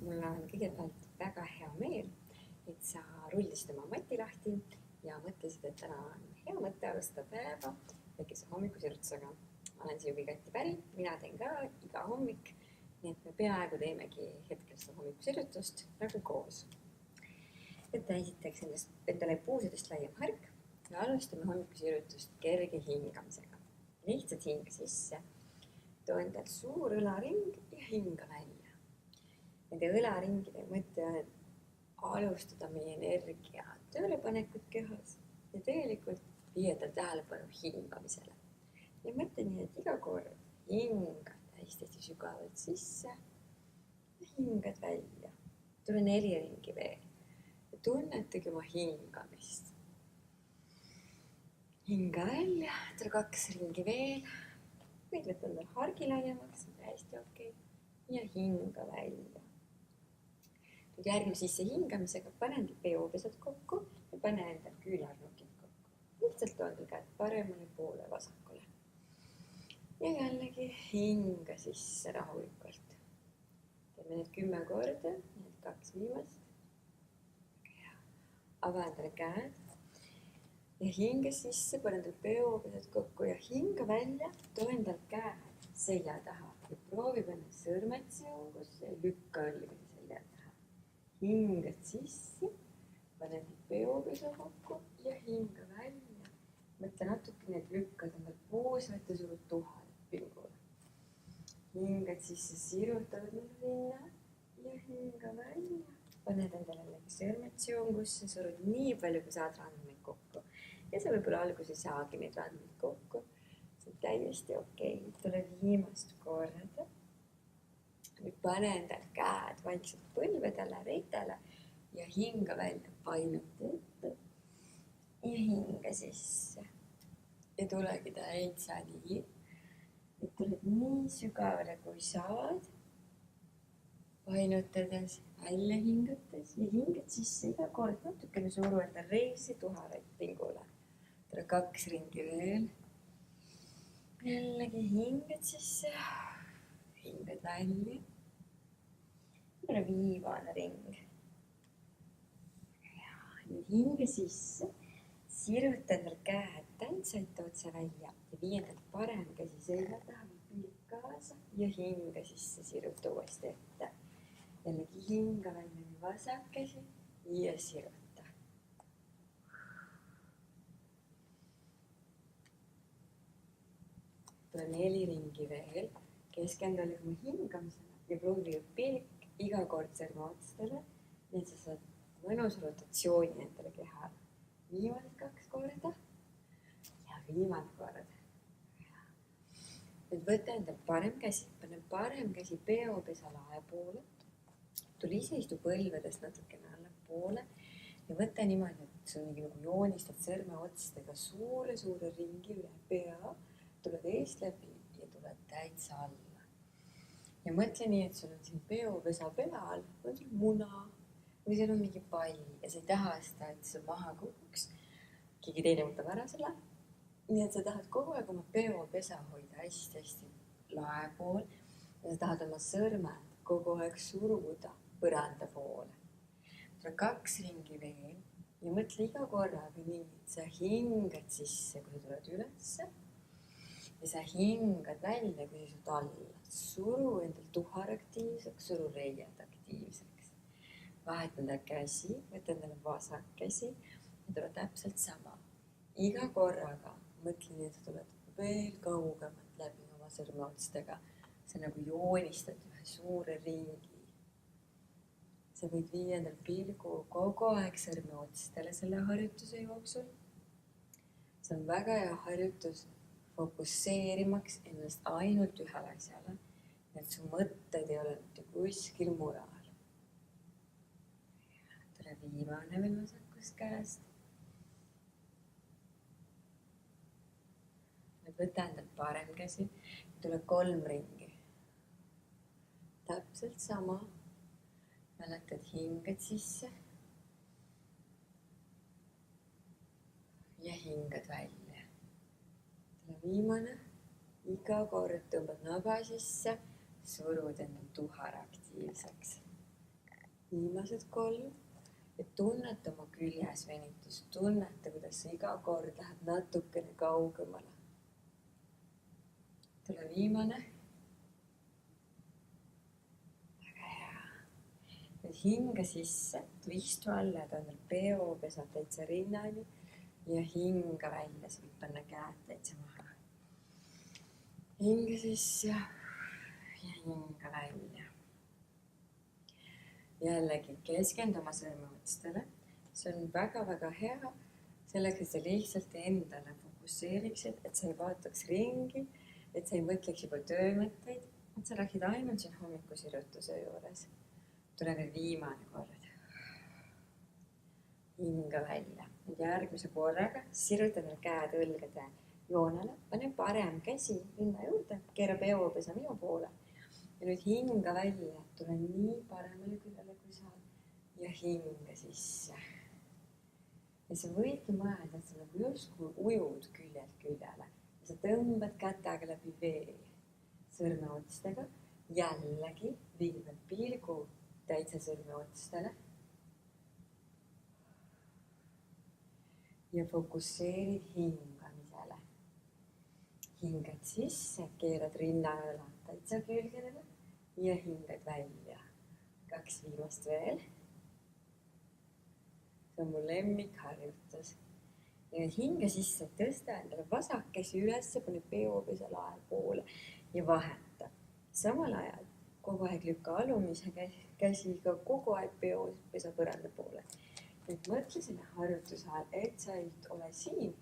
Mul on kõigepealt väga hea meel, et sa rullisid oma mati lahti ja mõtlesid, et täna on hea mõte alustada päeva väikese hommikusirutsusega. Ma olen sinuga igati päri, mina teen ka iga hommik, nii et me peaaegu teemegi hetkel seda hommikusirutust nagu koos. Võta esiteks endale puusidest laiem hark ja alustame hommikusirutust kerge hingamisega. Lihtsalt hinga sisse, too endal suur õlaring ja hinga välja. Nende õlaringide mõte on alustada meie energia töölepanekut kehas ja tegelikult viia tal tähelepanu hingamisele. Ja mõtle nii, et iga kord hingad hästi sügavalt sisse ja hingad välja. Tule 4 ringi veel ja tunnetage oma hingamist. Hinga välja, tule 2 ringi veel. Võid võtta endal hargi laiemaks, on hästi okei. Ja hinga välja. Nüüd järgmine sisse hingamisega pane endal peopesad kokku ja pane endal küünarnukid kokku. Lihtsalt too endal käed paremale poole vasakule. Ja jällegi hinga sisse rahulikult. Teeme need 10 korda, need 2 viimast. Ava endale käed ja hinga sisse, pane endal peopesad kokku ja hinga välja, too endal käed selja taha ja proovi panna sõrmed seongusse ja lükka õlgade selja taha. Hingad sisse, pane need peopesa kokku ja hinga välja. Mõtle natukene, et lükkad endal puusat ja surud tuharet pingule. Hingad sisse, sirutad rinna ja hinga välja. Paned endale sõrmed seongusse, surud nii palju, kui saad randmeid kokku. Ja sa võib-olla alguses saagi neid randmeid kokku. See on täiesti okei. Tule viimast korda. Nüüd pane endal käed vaikselt põlvedele, reitele ja hinga välja, painuta ette ja hinga sisse. Ja tulegi täitsa nii, et tuled nii sügavale, kui saad, painutades, välja hingates ja hingad sisse iga kord natukene suru endal reisi tuharet pingule. Tule 2 ringi veel. Jällegi hingad sisse. Hingad välja. Ja viimane ring. Ja nüüd hinge sisse. Siruta endal käed täitsaita otse välja ja vii endal parem käsi selja taha või pilik kaasa ja hinga sisse siruta uuesti ette. Jällegi hinga välja nii vasak käsi ja siruta. Tule 4 ringi veel. Keskendule oma hingamisele ja proovi pilk iga kord sõrmeotstele, nii et sa saad mõnus rotatsiooni endale kehale. Viimased 2 korda ja viimane kord. Nüüd võta endal parem käsi, pane parem käsi peopesa lae poole. Tule ise istu põlvedest natukene allapoole ja võta niimoodi, et sa nagu joonistad sõrmeotstega suure ringi üle pea. Tuled eest läbi ja tuled täitsa alla. Ja mõtle nii, et sul on siin peopesa pea all, on sul muna või seal on mingi pall ja sa ei taha seda, et see maha kukuks. Keegi teine võtab ära selle. Nii et sa tahad kogu aeg oma peopesa hoida hästi lae pool ja sa tahad oma sõrmed kogu aeg suruda põranda poole. Tule 2 ringi veel ja mõtle iga korraga nii, et sa hingad sisse, kui sa tuled ülesse. Ja sa hingad välja, kui sa saad alla. Suru endal tuhar aktiivseks, suru reied aktiivseks. Vahet endal käsi, võta endale vasak käsi ja tule täpselt sama. Iga korraga mõtle nii, et sa tuled veel kaugemalt läbi oma sõrmeotstega. Sa nagu joonistad ühe suure ringi. Sa võid viia endal pilgu kogu aeg sõrmeotstele selle harjutuse jooksul. See on väga hea harjutus fokusseerimaks ennast ainult ühele asjale, et su mõtted ei ole mitte kuskil mujal. Tule viimane veel vasakust käest. Nüüd võta endal parem käsi, tule 3 ringi. Täpselt sama. Mäletad hingad sisse ja hingad välja. Viimane, iga kord tõmbad naba sisse, surud endal tuhar aktiivseks viimased 3 ja tunneta oma küljes venitust, tunneta, kuidas sa iga kord lähed natukene kaugemale. tule viimane. väga hea. nüüd hinga sisse, istu alla ja tõmba peopesa täitsa rinnani ja hinga välja, sa võid panna käed täitsa maha. hinga sisse ja hinga välja. jällegi keskendu oma sõrmeotstele. see on väga-väga hea selleks, et sa lihtsalt endale fokusseeriksid, et sa ei vaataks ringi, et sa ei mõtleks juba töömõtteid, et sa räägid ainult siin hommikusirutuse juures. tule veel viimane kord. hinga välja. nüüd järgmise korraga siruta endale käed õlgade joonele, pane parem käsi rinna juurde, keera peopesa minu poole. ja nüüd hinga välja, tule nii paremale küljele kui saad ja hinga sisse. ja sa võidki mõelda, et sa nagu justkui ujud küljelt küljele ja sa tõmbad kätega läbi vee sõrmeotstega. jällegi viid veel pilgu täitsa sõrmeotstele ja fokusseerid hingamisele. hingad sisse, keerad rinnaõlad täitsa külgedele ja hingad välja. 2 viimast veel. see on mu lemmikharjutus. ja hinga sisse, tõsta endale vasak käsi üles, pane peopesa lae poole ja vaheta. samal ajal kogu aeg lükka alumise käsiga kogu aeg peopesa põranda poole. nüüd mõtle selle harjutuse ajal, et sa ei ole siin,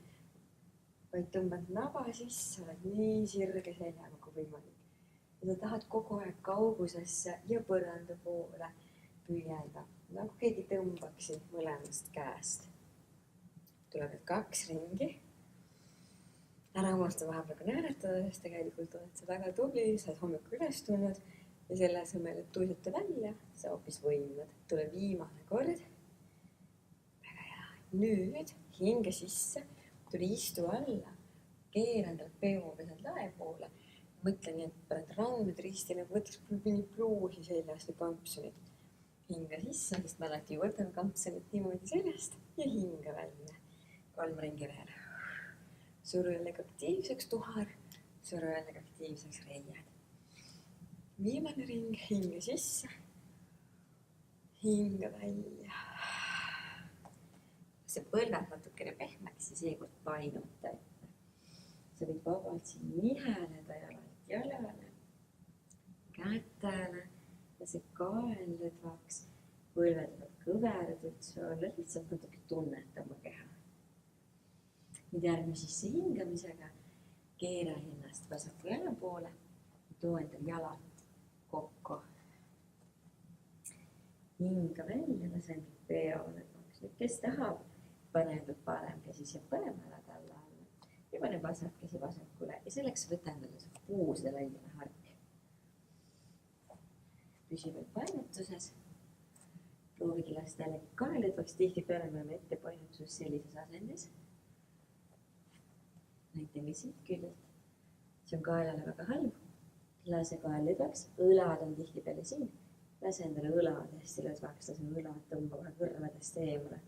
vaid tõmbad naba sisse, oled nii sirge seljaga kui võimalik. ja sa tahad kogu aeg kaugusesse ja põranda poole püüelda, nagu keegi tõmbaks sind mõlemast käest. tuleb veel 2 ringi. ära unusta vahepeal ka naeratada, sest tegelikult oled sa väga tubli, sa oled hommikul üles tulnud ja selle asemel, et tuisata välja, sa hoopis võimled. tule viimane kord. väga hea. nüüd hinge sisse, tule istu alla, keera endale peopesad lae poole. mõtle nii, et paned randmed risti, nagu võtaks mingi pluusi seljast või kampsunit. hinga sisse, sest me alati võtame kampsunit niimoodi seljast ja hinga välja. 3 ringi veel. suru jällegi aktiivseks tuhar, suru jällegi aktiivseks reied. viimane ring, hinga sisse, hinga välja. see põlved natukene pehmeks ja seekord painuta ette. sa võid vabalt siin niheleda jalalt jalale, kätele ja see kael lõdvaks, põlved võivad kõverdud olla, lihtsalt natuke tunneta oma keha. nüüd järgme sisse hingamisega, keera ennast vasaku jala poole, too endal jalad kokku. hinga välja, lase endal peo lõdvaks. nüüd kes tahab, pane endal parem käsi siia paremale talla alla ja pane vasak käsi vasakule ja selleks võta endale puusade laiane hark. püsi veel painutuses. proovige lasta jällegi kaelõdvaks, tihtipeale me oleme ettepainutuses sellises asendis. näitan ka siit küljelt. see on kaelale väga halb. lase kael lõdvaks, õlad on tihtipeale siin. lase endale õlad hästi lõdvaks, lase õlad tõmbama kõrvadest eemale.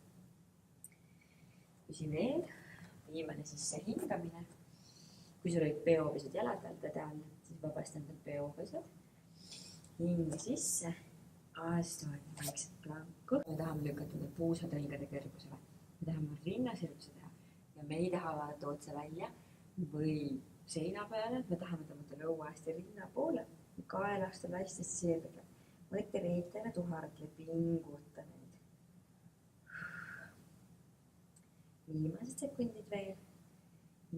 püsi veel, viimane sisse hingamine. kui sul olid peopesad jalad all, siis vabasta endal peopesad. hinga sisse, astu vaikselt planku. me tahame lükata need puusad õlgade kõrgusele. me tahame rinnasirutuse teha ja me ei taha vaadata otse välja või seina peale. me tahame tõmmata lõua hästi rinna poole, kaelast on hästi sirge. võta reetele tuhardle, pinguta nüüd. viimased sekundid veel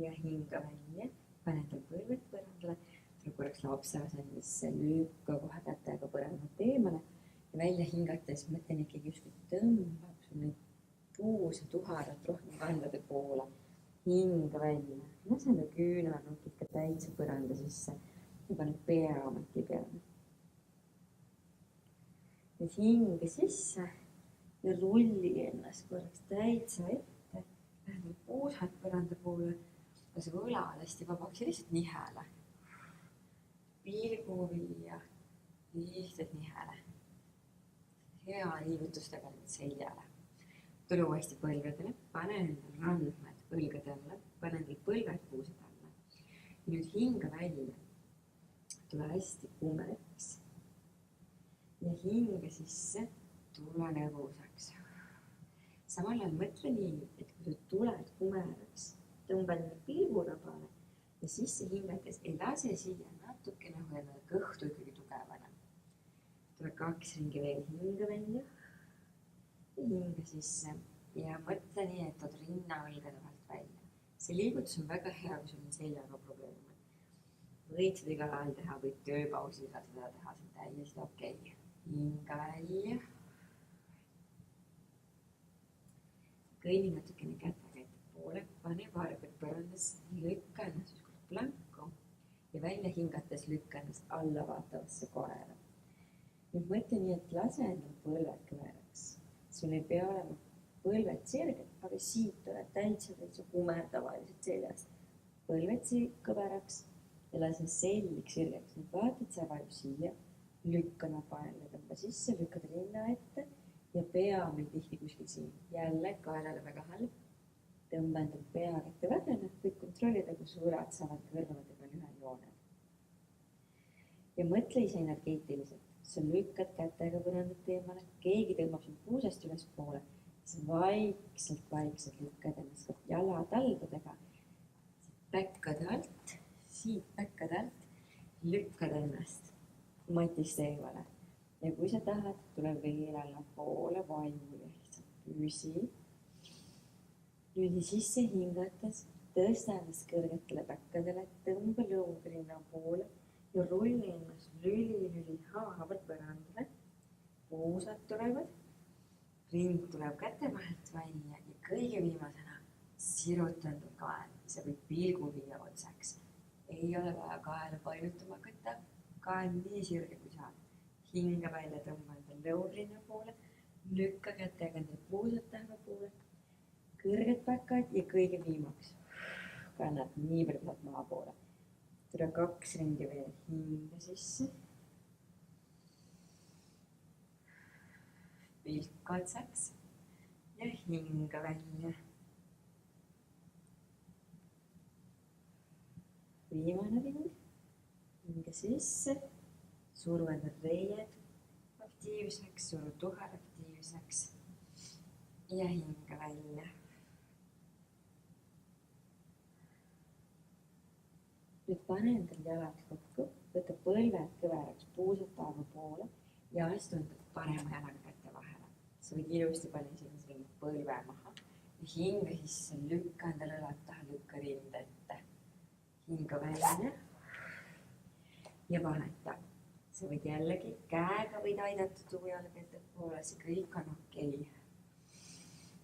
ja hinga välja, pane endal põlved põrandale, tule korraks lapse asendisse, lükka kohe kätega põrandat eemale ja välja hingates mõtlen ikkagi justkui tõmbab sul neid puus ja tuharat rohkem kandade poole. hinga välja, lase enda küünarnukid ka täitsa põranda sisse ja pane pea mati peale. nüüd hinga sisse ja rulli ennast korraks täitsa ette. Lähed puusad põranda poole, lase õlad hästi vabaks ja lihtsalt nihele. pilgu viia, lihtsalt nihele. pealiigutustega nüüd seljale. tule uuesti põlvedele, pane endal randmed põlgade alla, pane endal põlved puusad alla. Ja nüüd hinga välja. Tule hästi kumeks. Ja hinga sisse, tule lõbusaks. Samal ajal mõtle nii, et kui sa tuled kumeraks, tõmba endale pilgurabale ja sisse hingates ei lase siia natukene hoida kõhtu ikkagi tugevana. Tule 2 ringi veel hinga välja ja hinga sisse ja mõtle nii, et tood rinna õlgade vahelt välja. See liigutus on väga hea, kui sul on seljaga probleeme. Võid seda igal ajal teha, võid tööpausil seda teha, see on täiesti okei. Hinga välja. Kõnni natukene kätega ettepoole, pane vargud põrandasse, lükka ennast ükskord planku ja välja hingates lükka ennast alla vaatavasse koera. Nüüd mõtle nii, et lase endal põlved kõveraks. Sul ei pea olema põlved sirged, aga siit tuleb täitsa kumer tavaliselt seljast. Põlved kõveraks ja lase selg sirgeks. Nüüd vaatad, sa vaju siia, lükka napa jälle, tõmba sisse, lükkad rinna ette ja pea meil tihti kuskil siin. Jälle kaelale väga halb. Tõmba endal pea kätte vähene, võid kontrollida, kui suurad saavad kõrvade peal ühe joone. Ja mõtle ise energeetiliselt. Sa lükkad kätega põrandat eemale, keegi tõmbab sind puusast üles poole, sa vaikselt lükkad ennast jalataldadega, siit päkkade alt, lükkad ennast matist eemale. Ja kui sa tahad, tule veel alla poole vaju lihtsalt püsi. Nüüd sisse hingates, tõsta ennast kõrgetele päkkadele, tõmba lõug rinna poole ja rolli ennast lüli haavalt põrandale. Puusad tulevad, ring tuleb käte vahelt välja ja kõige viimasena siruta endal kael. Sa võid pilgu viia otsaks. Ei ole vaja kaela painutama hakata. Kael nii sirge kui saad. Hinga välja tõmba endal lõug rinna poole, lükka kätega endal puusad taeva poole, kõrged päkad ja kõige viimaks kannad nii palju saad maa poole. Tule 2 ringi veel hinga sisse. Pilk otsaks ja hinga välja. Viimane ring, hinga sisse, suru endal reied aktiivseks, suru tuhar aktiivseks ja hinga välja. Nüüd pane endal jalad kokku, võta põlved kõveraks, puusad taeva poole ja astu endal parema jalaga kätte vahele. Sa võid ilusti panna esimese ringi põlve maha ja hinga sisse, lükka endal õlad taha, lükka rind ette. Hinga välja ja vaheta. Sa võid jällegi käega võid aidata tuua jalga ettepoole, see kõik on okei.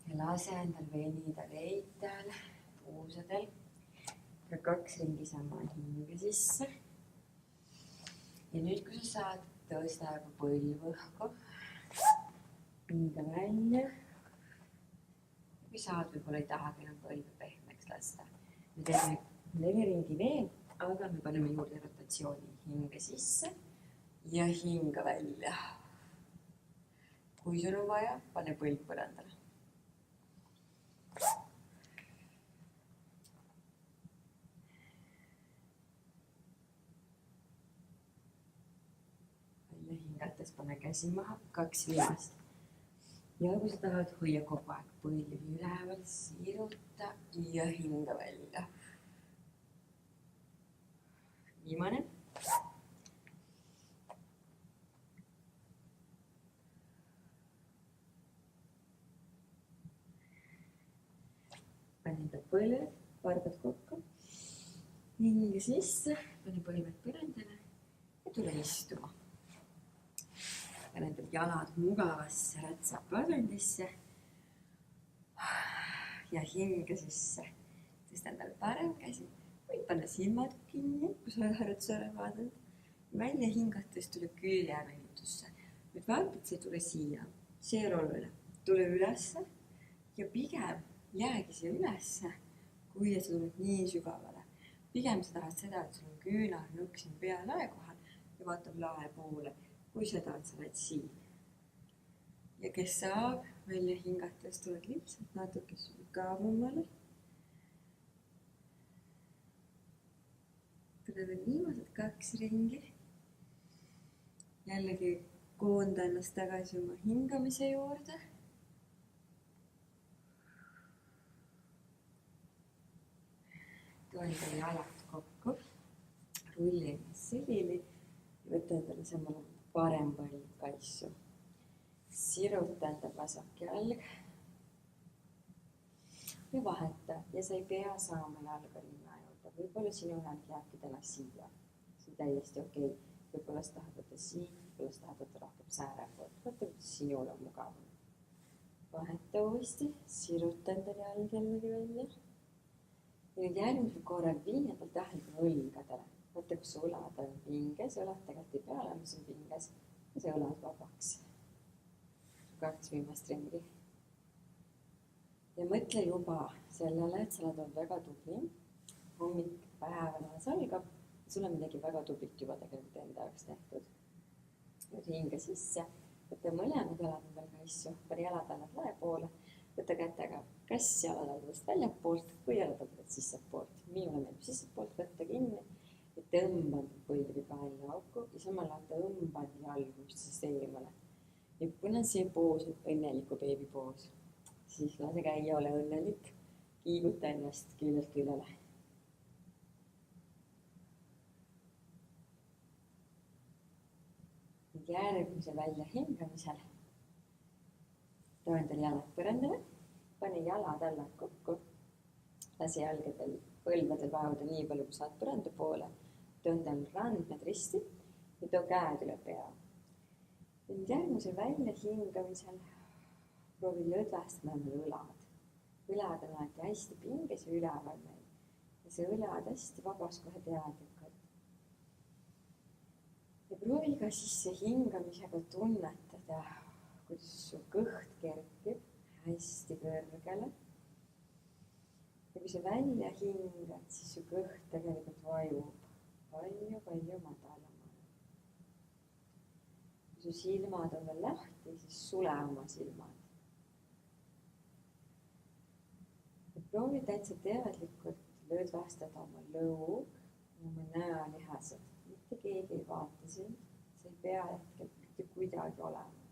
Ja lase endal venida reitel, puusadel. 2 ringi sama hinga sisse. Ja nüüd, kui sa saad, tõsta juba põlvu õhku. Hinga välja. Ja kui saad, võib-olla ei tahagi enam põlve pehmeks lasta. Me teeme 4 ringi veel, aga me paneme juurde rotatsiooni. Hinga sisse ja hinga välja. Kui sul on vaja, pane põlv põrandale. Hingates pane käsi maha, 2 viimast. Ja kui sa tahad, hoia kogu aeg põlvi üleval, siruta ja hinga välja. Viimane. Pane enda põlved, vargad kokku. Hinga sisse, pane põlved põrandale ja tule istuma. Pane endal jalad mugavasse rätsapasendisse ja hinga sisse. Tõsta endal parem käsi, võid panna silmad kinni, kui sa oled harjutusele vaadanud. Välja hingates tule küljevenitusse. Nüüd vaatad, see tule siia, see ei ole oluline. Tule ülesse ja pigem jäägi siia ülesse, kui sa tuled nii sügavale. Pigem sa tahad seda, et sul on küünarnukk siin pea lae kohal ja vaatab lae poole. Kui seda, et sa oled siin. ja kes saab välja hingates, tuled lihtsalt natuke sügavamale. tuled veel viimased 2 ringi. jällegi koonda ennast tagasi oma hingamise juurde. too endale jalad kokku, rulli ennast selili ja võta endale samal ajal parem põlv kaisu. siruta endale vasak jalg ja vaheta ja sa ei pea saama jalga rinna juurde. võib-olla sinu jalg jääbki täna siia, see on täiesti okei. võib-olla sa tahad võtta siin, võib-olla sa tahad võtta rohkem sääre poolt, võtta sinul on mugavam. vaheta uuesti, siruta endale jalg jällegi välja. ja nüüd järgmisel korral vii endal tähelepanu õlgadele. võta, kus su õlad on pinges, õlad tegelikult ei pea olema sul pinges ja see õlad vabaks. 2 viimast ringi. ja mõtle juba sellele, et sa oled olnud väga tubli. hommik päev alles algab. sul on midagi väga tublit juba tegelikult enda jaoks tehtud. nüüd hinga sisse, võta mõlemad jalad endal kaisu, pane jalad annad lae poole, võta kätega kas jalad algusest väljapoolt või jalad algusest sissepoolt. minule meeldib sissepoolt võtta kinni ja tõmban põlvi välja auku ja samal ajal tõmban jalgu üksteisest eemale. ja kuna see poos on õnneliku beebi poos, siis lase käia, ole õnnelik, kiiguta ennast küljelt küljele. järgmise väljahingamisel too endale jalad põrandale, pane jalad alla kokku, lase jalgadel, põlvedel vajuda nii palju, kui saad põranda poole, too endale randmed risti ja too käed üle pea. nüüd järgmisel väljahingamisel proovi lõdvestada endale õlad. õlad on alati hästi pinges ja üleval meil ja see õlad hästi vabas kohe teadlikult. ja proovi ka sisse hingamisega tunnetada, kuidas su kõht kerkib hästi kõrgele. ja kui sa välja hingad, siis su kõht tegelikult vajub palju madalamale. kui su silmad on veel lahti, siis sule oma silmad. ja proovi täitsa teadlikult lõdvestada oma lõug, oma näolihased. mitte keegi ei vaata sind, sa ei pea hetkel mitte kuidagi olema.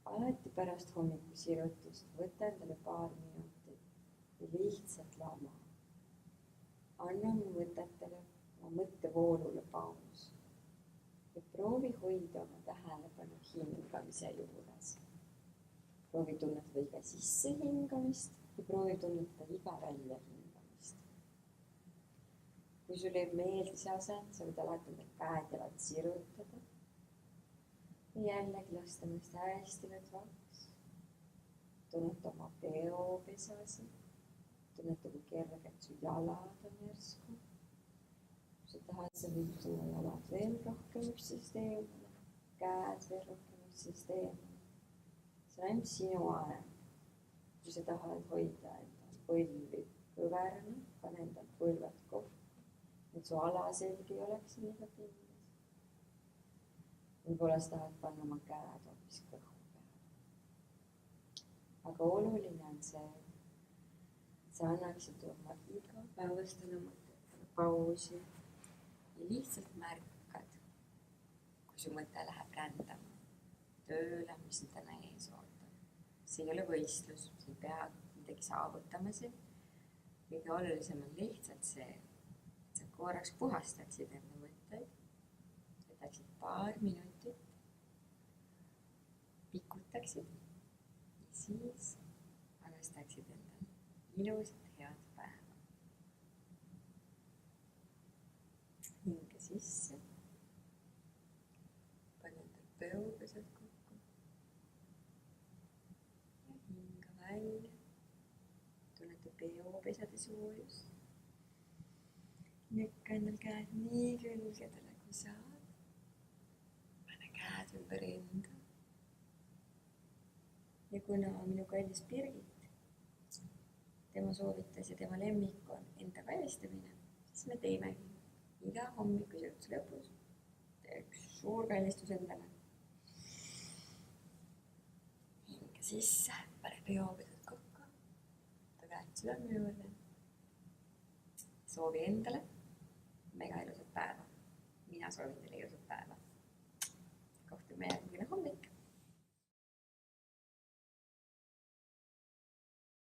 alati pärast hommikusirutust võta endale paar minutit ja lihtsalt lama. anna oma mõtetele, oma mõttevoolule paus. ja proovi hoida oma tähelepanu hingamise juures. proovi tunnetada iga sissehingamist ja proovi tunnetada iga väljahingamist. kui sul jääb meelde see asend, sa võid alati endale käed-jalad sirutada. jällegi lasta ennast hästi lõdvaks. tunneta oma peopesasid. tunneta, kui kergelt su jalad on järsku. kui sa tahad, sa võid oma jalad veel rohkem üksteisest eemale, käed veel rohkem üksteisest eemale. see on ainult sinu areng. kui sa tahad hoida endal põlvi kõverana, pane endal põlved kokku, et su alaselg ei oleks liiga pinges. võib-olla sa tahad panna oma käed hoopis kõhu peale. aga oluline on see, et sa annaksid oma igapäevastele mõtetele pausi ja lihtsalt märkad, kui su mõte läheb rändama tööle, mis sind täna ees ootab. see ei ole võistlus, sa ei pea midagi saavutama siin. kõige olulisem on lihtsalt see, et sa korraks puhastaksid enda mõtteid, võtaksid paar minutit, pikutaksid ja siis alustaksid endale ilusat head päeva. hinga sisse, pane endale peopesad kokku ja hinga välja. tunneta peopesade soojust. lükka endal käed nii külgedele, kui saad. pane käed ümber enda. ja kuna minu kallis Birgit, tema soovitas ja tema lemmik on enda kallistamine, siis me teemegi iga hommikusirutuse lõpus üks suur kallistus endale. sisse, pane peopesad kokku. ta käed südame juurde. soovi endale mega ilusat päeva. mina soovin